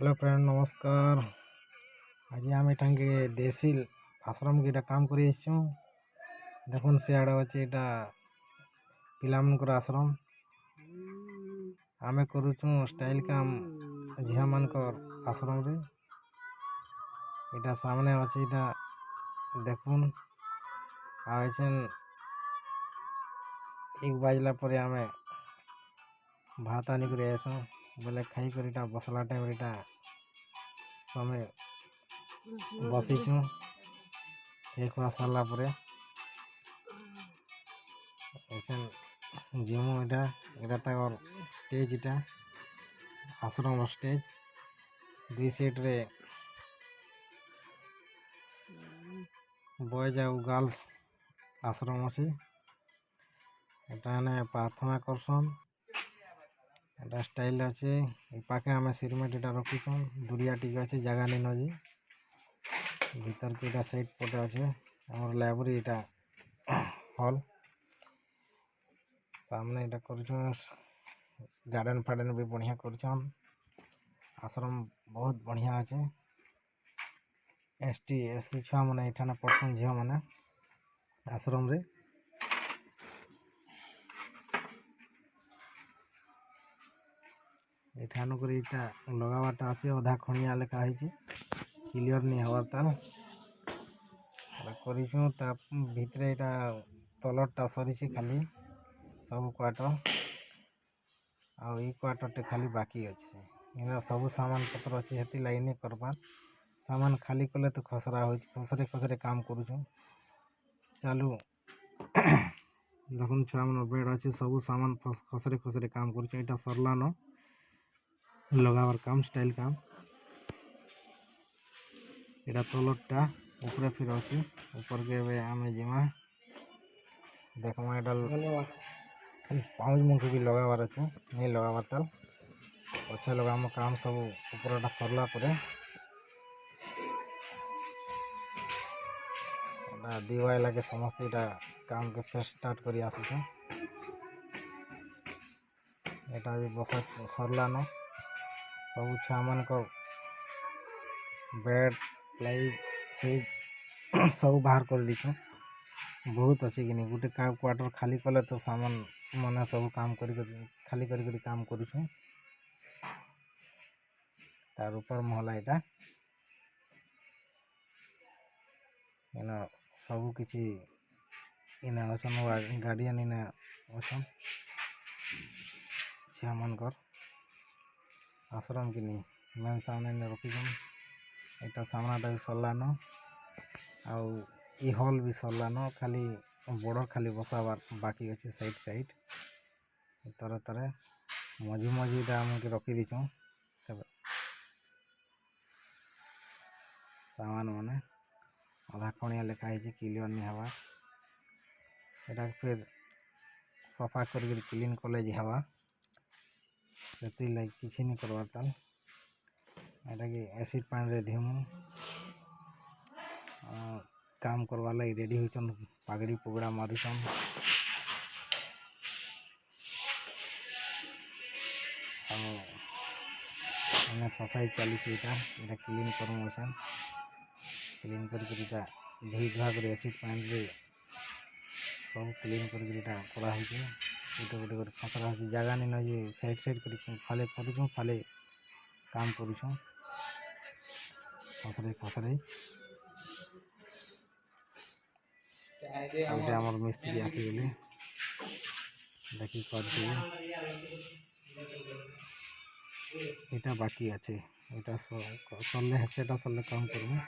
Hello friend नमस्कार। आज आम एठांगे देसी आश्रम के काम कर देखुन सियाड़े अच्छे यहाँ पिलामनकर आश्रम आमे करुचु स्टाइल काम झील मानकर आश्रम रे इटा सामने अच्छे इटा देखुन आछन 1 बाजला पर आमे भात आनिक आसू बोले खाई कर बसला टाइम समय बसीचु एक सारा पर जिमु इटा तक स्टेज इटा आश्रम स्टेज 2 साइड रे बॉयज और गर्ल्स आश्रम अच्छे एटा प्रार्थना करसन एटा स्टाइल अच्छे पाखे आम सिरमेट इटा रखीछन दूरिया टी अच्छे जगह नहीं नजी भीतर के साइड पटे अच्छे आम लाइब्रेरी इटा हॉल सामने इटा कर गार्डन फार्डन भी बढ़िया कर आश्रम बहुत बढ़िया अच्छे एसटी एससी छुआ मैंने यहाँ पढ़सन झील मैंने आश्रम रे एठानुक इटा लगावाटा अच्छे अधा खणिया लेखा है क्लियर नहीं हवार तार भितर यहाँ तलटा सरी खाली सब क्वार्टर आई क्वार्टर टे खाली बाकी अच्छे इन सब सामान पत्र अच्छे हेती लाइन करबार सामान खाली कले तो खसरा हो खसरे खसरे काम करुँ चालू देखुन छुआ मन बेड अच्छे सब सामान खसरे खसरे काम कर सरला न लगावार काम स्टाइल काम यहाँ तलटा ऊपर फिर अच्छे ऊपर के आम जिमा देखमा इस पाउज मुख भी लगावार अच्छे नहीं लगावार तल पछे लगाम काम सब ऊपर सरला दिवाई लगे समस्त इटा काम के फेर स्टार्ट कर आसुचे यहाँ भी बस सरला न सब छुआ मान बेड लाइट सीट सब बाहर कर दीछुं बहुत अच्छे कि नहीं गोटे क्वार्टर खाली कले तो सामान मन सब काम कर खाली कर काम करुछुं तार ऊपर महला इटा इना सब किछि इना अछन गार्डियन इना अछन छुआ मानकर आश्रम कि नहीं मेन सामने रखीछन यहाँ सामनाटा भी सरलान आउ ई हॉल भी सरलान खाली बॉर्डर खाली बसाबार बाकी अच्छे साइड साइड तरे तरे मझी मझीटा आमके रखी दीछुं सामान माने अधा खणिया लेखा है क्लियर नहीं हवा यहाँ फिर सफा कर क्लीन कले हवा से लगे किसी नहीं करवार ताल यहाँ कि एसिड पानी रे धीमु काम करवा लगी रेडी होचन पागड़ी पुगड़ा मारुचन सफाई चली यहाँ क्लीन करछन क्लीन कर धोई धुआ कर एसिड पानी रे सब क्लीन कर गोटे गोटे खसरा हो जगह नहीं न साइड साइड कर फाले करूँ फाले काम करूँ खसरे खसरे गोटे आमर मिस्त्री आसीगले देखी कर यहाँ बाकी अच्छे यहाँ सरले से सरले काम करूँ